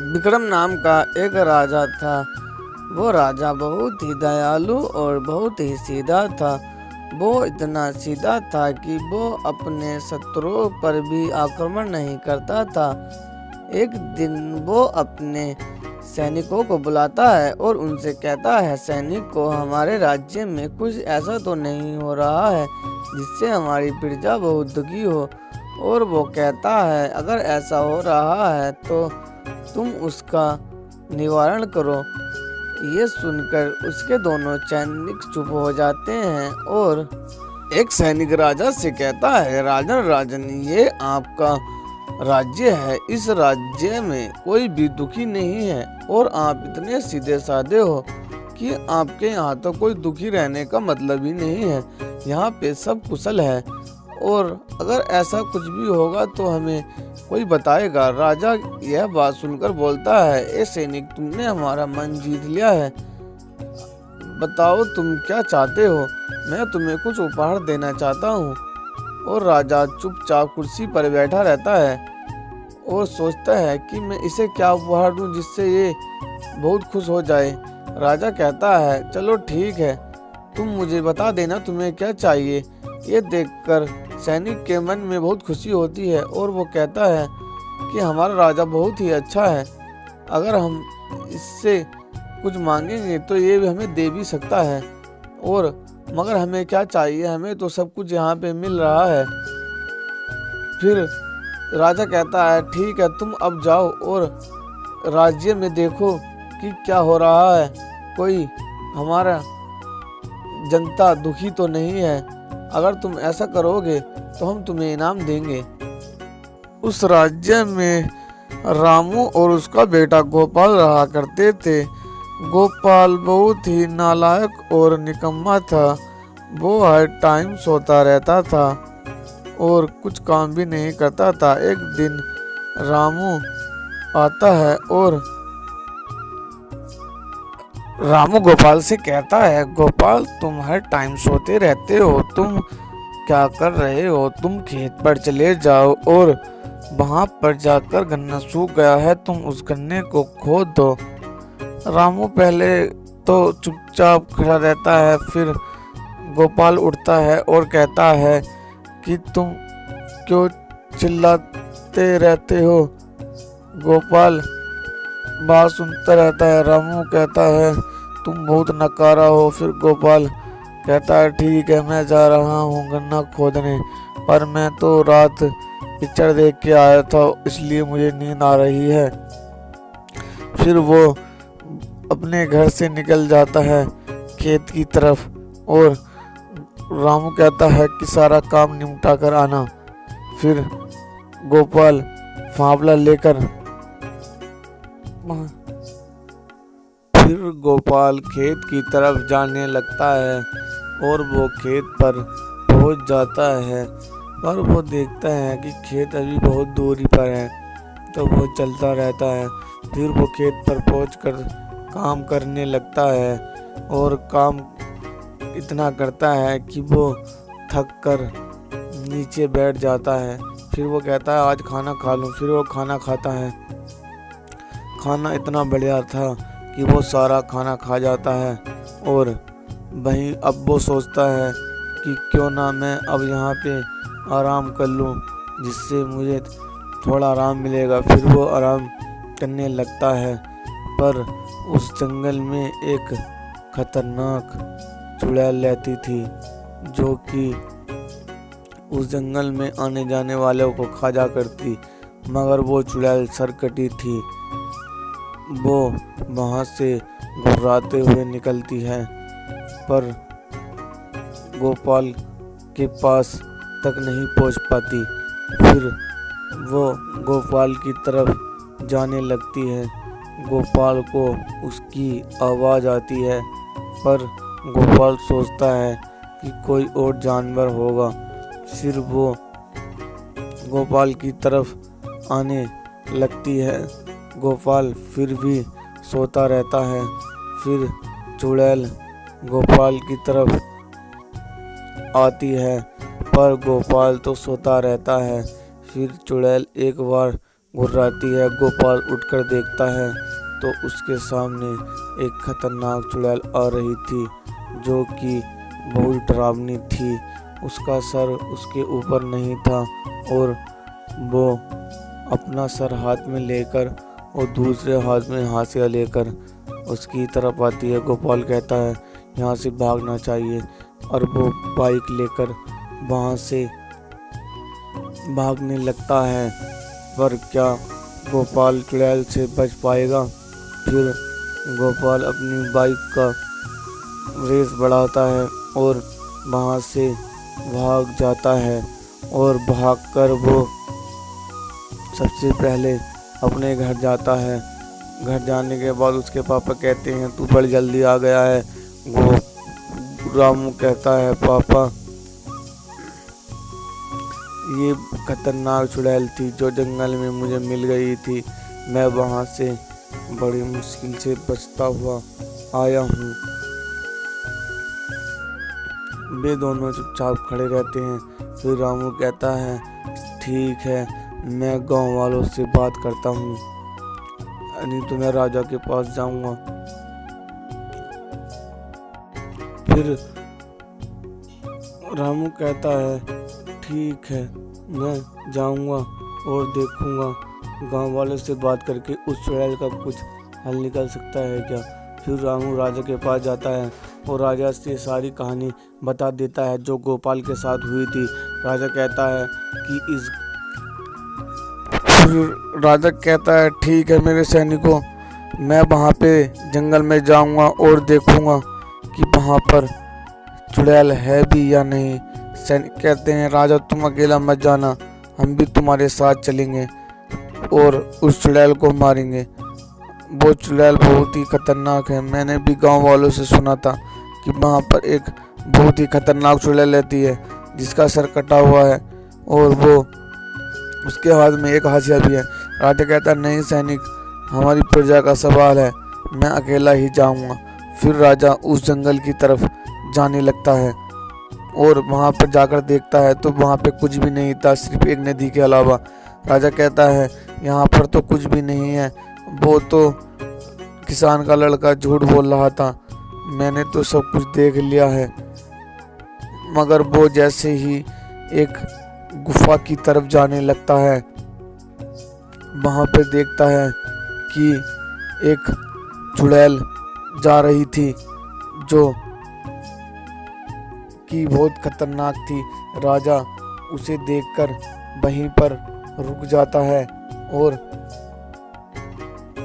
विक्रम नाम का एक राजा था। वो राजा बहुत ही दयालु और बहुत ही सीधा था। वो इतना सीधा था कि वो अपने शत्रुओं पर भी आक्रमण नहीं करता था। एक दिन वो अपने सैनिकों को बुलाता है और उनसे कहता है, सैनिकों, हमारे राज्य में कुछ ऐसा तो नहीं हो रहा है जिससे हमारी प्रजा बहुत दुखी हो। और वो कहता है, अगर ऐसा हो रहा है तो तुम उसका निवारण करो। ये सुनकर उसके दोनों सैनिक चुप हो जाते हैं और एक सैनिक राजा से कहता है, राजन, ये आपका राज्य है। इस राज्य में कोई भी दुखी नहीं है और आप इतने सीधे साधे हो कि आपके यहाँ तो कोई दुखी रहने का मतलब ही नहीं है। यहाँ पे सब कुशल है और अगर ऐसा कुछ भी होगा तो हमें कोई बताएगा। राजा यह बात सुनकर बोलता है, ए सैनिक, तुमने हमारा मन जीत लिया है। बताओ तुम क्या चाहते हो, मैं तुम्हें कुछ उपहार देना चाहता हूँ। और राजा चुपचाप कुर्सी पर बैठा रहता है और सोचता है कि मैं इसे क्या उपहार दूँ जिससे ये बहुत खुश हो जाए। राजा कहता है, चलो ठीक है, तुम मुझे बता देना तुम्हें क्या चाहिए। ये देखकर सैनिक के मन में बहुत खुशी होती है और वो कहता है कि हमारा राजा बहुत ही अच्छा है। अगर हम इससे कुछ मांगेंगे तो ये भी हमें दे भी सकता है, और मगर हमें क्या चाहिए, हमें तो सब कुछ यहाँ पे मिल रहा है। फिर राजा कहता है, ठीक है, तुम अब जाओ और राज्य में देखो कि क्या हो रहा है, कोई हमारा जनता दुखी तो नहीं है। अगर तुम ऐसा करोगे तो हम तुम्हें इनाम देंगे। उस राज्य में रामू और उसका बेटा गोपाल रहा करते थे। गोपाल बहुत ही नालायक और निकम्मा था। वो हर टाइम सोता रहता था और कुछ काम भी नहीं करता था। एक दिन रामू आता है और रामू गोपाल से कहता है, गोपाल, तुम हर टाइम सोते रहते हो, तुम क्या कर रहे हो? तुम खेत पर चले जाओ और वहां पर जाकर गन्ना सूख गया है, तुम उस गन्ने को खोद दो। रामू पहले तो चुपचाप खड़ा रहता है, फिर गोपाल उठता है और कहता है कि तुम क्यों चिल्लाते रहते हो? गोपाल बात सुनता रहता है। रामू कहता है, तुम बहुत नकारा हो। फिर गोपाल कहता है, ठीक है, मैं जा रहा हूँ गन्ना खोदने, पर मैं तो रात पिक्चर देख के आया था, इसलिए मुझे नींद आ रही है। फिर वो अपने घर से निकल जाता है खेत की तरफ और रामू कहता है कि सारा काम निपटा कर आना। फिर गोपाल फावला लेकर खेत की तरफ जाने लगता है और वो खेत पर पहुंच जाता है, पर वो देखता है कि खेत अभी बहुत दूरी पर है, तो वो चलता रहता है। फिर वो खेत पर पहुंचकर काम करने लगता है और काम इतना करता है कि वो थक कर नीचे बैठ जाता है। फिर वो कहता है, आज खाना खा लूं। फिर वो खाना खाता है। खाना इतना बढ़िया था कि वो सारा खाना खा जाता है और वहीं अब वो सोचता है कि क्यों ना मैं अब यहाँ पे आराम कर लूँ, जिससे मुझे थोड़ा आराम मिलेगा। फिर वो आराम करने लगता है, पर उस जंगल में एक खतरनाक चुड़ैल रहती थी, जो कि उस जंगल में आने जाने वालों को खा जा करती। मगर वो चुड़ैल सरकटी थी। वो वहाँ से घुर्राते हुए निकलती है, पर गोपाल के पास तक नहीं पहुँच पाती। फिर वो गोपाल की तरफ जाने लगती है। गोपाल को उसकी आवाज़ आती है, पर गोपाल सोचता है कि कोई और जानवर होगा। फिर वो गोपाल की तरफ आने लगती है। गोपाल फिर भी सोता रहता है। फिर चुड़ैल गोपाल की तरफ आती है, पर गोपाल तो सोता रहता है। फिर चुड़ैल एक बार घुर्राती है। गोपाल उठकर देखता है तो उसके सामने एक खतरनाक चुड़ैल आ रही थी जो कि बहुत डरावनी थी। उसका सर उसके ऊपर नहीं था और वो अपना सर हाथ में लेकर और दूसरे हाथ में हाशिया लेकर उसकी तरफ आती है। गोपाल कहता है यहाँ से भागना चाहिए और वो बाइक लेकर वहाँ से भागने लगता है। पर क्या गोपाल चुड़ैल से बच पाएगा? फिर गोपाल अपनी बाइक का रेस बढ़ाता है और वहाँ से भाग जाता है और भागकर वो सबसे पहले अपने घर जाता है। घर जाने के बाद उसके पापा कहते हैं तू बड़ी जल्दी आ गया है। वो रामू कहता है पापा ये खतरनाक चुड़ैल थी जो जंगल में मुझे मिल गई थी। मैं वहाँ से बड़ी मुश्किल से बचता हुआ आया हूँ। वे दोनों चुपचाप खड़े रहते हैं। फिर रामू कहता है ठीक है मैं गांव वालों से बात करता हूँ, नहीं तो मैं राजा के पास जाऊंगा। फिर रामू कहता है ठीक है मैं जाऊंगा और देखूंगा गांव वालों से बात करके उस चुड़ैल का कुछ हल निकल सकता है क्या। फिर रामू राजा के पास जाता है और राजा से सारी कहानी बता देता है जो गोपाल के साथ हुई थी। राजा कहता है कि फिर राजा कहता है ठीक है मेरे सैनिकों, मैं वहाँ पे जंगल में जाऊंगा और देखूंगा कि वहाँ पर चुड़ैल है भी या नहीं। सैनिक कहते हैं राजा तुम अकेला मत जाना, हम भी तुम्हारे साथ चलेंगे और उस चुड़ैल को मारेंगे। वो चुड़ैल बहुत ही खतरनाक है। मैंने भी गांव वालों से सुना था कि वहाँ पर एक बहुत ही खतरनाक चुड़ैल रहती है जिसका सर कटा हुआ है और वो उसके हाथ में एक हाशिया भी है। राजा कहता नहीं सैनिक हमारी प्रजा का सवाल है, मैं अकेला ही जाऊंगा। फिर राजा उस जंगल की तरफ जाने लगता है और वहाँ पर जाकर देखता है तो वहाँ पे कुछ भी नहीं था सिर्फ एक नदी के अलावा। राजा कहता है यहाँ पर तो कुछ भी नहीं है, वो तो किसान का लड़का झूठ बोल रहा था, मैंने तो सब कुछ देख लिया है। मगर वो जैसे ही एक गुफा की तरफ जाने लगता है वहाँ पे देखता है कि एक चुड़ैल जा रही थी जो कि बहुत खतरनाक थी। राजा उसे देखकर वहीं पर रुक जाता है और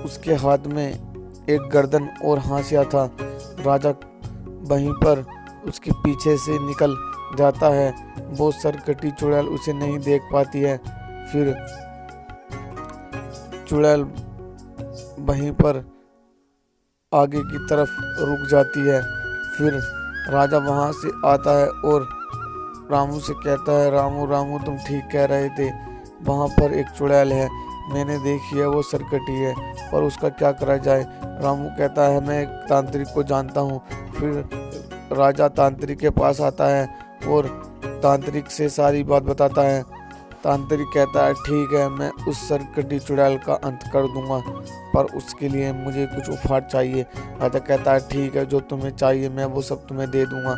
उसके हाथ में एक गर्दन और हाशिया था। राजा वहीं पर उसके पीछे से निकल जाता है। वो सरकटी चुड़ैल उसे नहीं देख पाती है। फिर चुड़ैल वहीं पर आगे की तरफ रुक जाती है। फिर राजा वहां से आता है और रामू से कहता है रामू रामू तुम ठीक कह रहे थे, वहां पर एक चुड़ैल है, मैंने देखी है, वो सरकटी है, पर उसका क्या करा जाए। रामू कहता है मैं एक तांत्रिक को जानता हूँ। फिर राजा तांत्रिक के पास आता है और तांत्रिक से सारी बात बताता है। तांत्रिक कहता है ठीक है मैं उस सरकटी चुड़ैल का अंत कर दूंगा, पर उसके लिए मुझे कुछ उपहार चाहिए। राजा कहता है ठीक है जो तुम्हें चाहिए मैं वो सब तुम्हें दे दूंगा,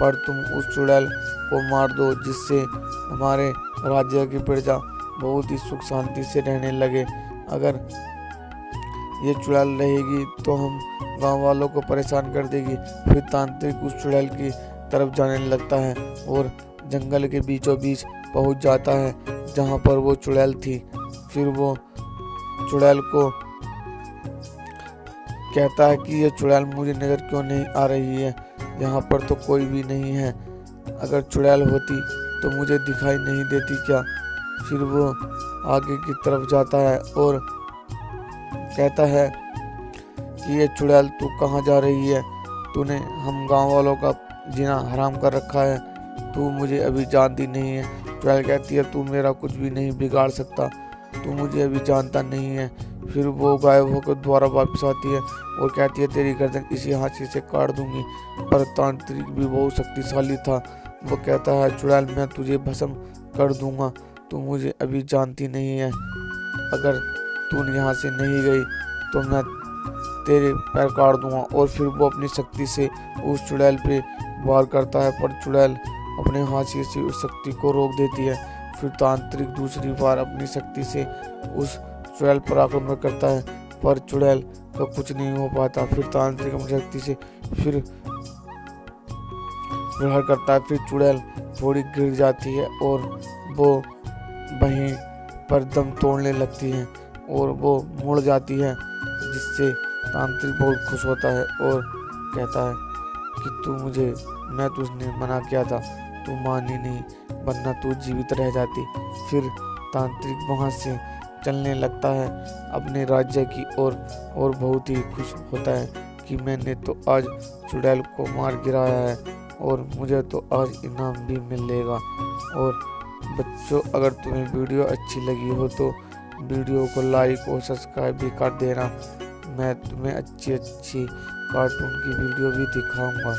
पर तुम उस चुड़ैल को मार दो जिससे हमारे राज्य की प्रजा बहुत ही सुख शांति से रहने लगे। अगर ये चुड़ैल रहेगी तो हम गांव वालों को परेशान कर देगी। फिर तांत्रिक उस चुड़ैल की तरफ जाने लगता है और जंगल के बीचों बीच पहुंच जाता है जहां पर वो चुड़ैल थी। फिर वो चुड़ैल को कहता है कि ये चुड़ैल मुझे नजर क्यों नहीं आ रही है, यहाँ पर तो कोई भी नहीं है, अगर चुड़ैल होती तो मुझे दिखाई नहीं देती क्या। फिर वो आगे की तरफ जाता है और कहता है कि ये चुड़ैल तू कहाँ जा रही है, तूने हम गांव वालों का जीना हराम कर रखा है, तू मुझे अभी जानती नहीं है। चुड़ैल कहती है तू मेरा कुछ भी नहीं बिगाड़ सकता, तू मुझे अभी जानता नहीं है। फिर वो गायब होकर दोबारा वापस आती है और कहती है तेरी गर्दन इसी हाथी से काट दूंगी। पर तांत्रिक भी बहुत शक्तिशाली था, वो कहता है चुड़ैल मैं तुझे भस्म कर दूंगा, तू मुझे अभी जानती नहीं है। अगर तू यहाँ से नहीं गई तो मैं तेरे पैर काट दूंगा। और फिर वो अपनी शक्ति से उस चुड़ैल पे वार करता है, पर चुड़ैल अपने हाशिए से उस शक्ति को रोक देती है। फिर तांत्रिक दूसरी बार अपनी शक्ति से उस चुड़ैल पर आक्रमण करता है, पर चुड़ैल का कुछ नहीं हो पाता। फिर तांत्रिक अपनी शक्ति से फिर प्रहार करता है, फिर चुड़ैल थोड़ी गिर जाती है और वो वहीं पर दम तोड़ने लगती है और वो मुड़ जाती है, जिससे तांत्रिक बहुत खुश होता है और कहता है कि मैं तुझने मना किया था, तू मानी नहीं, वरना तू जीवित रह जाती। फिर तांत्रिक वहाँ से चलने लगता है अपने राज्य की ओर और बहुत ही खुश होता है कि मैंने तो आज चुड़ैल को मार गिराया है और मुझे तो आज इनाम भी मिलेगा। और बच्चों, अगर तुम्हें वीडियो अच्छी लगी हो तो वीडियो को लाइक और सब्सक्राइब भी कर देना। मैं तुम्हें अच्छी कार्टून की वीडियो भी दिखाऊंगा।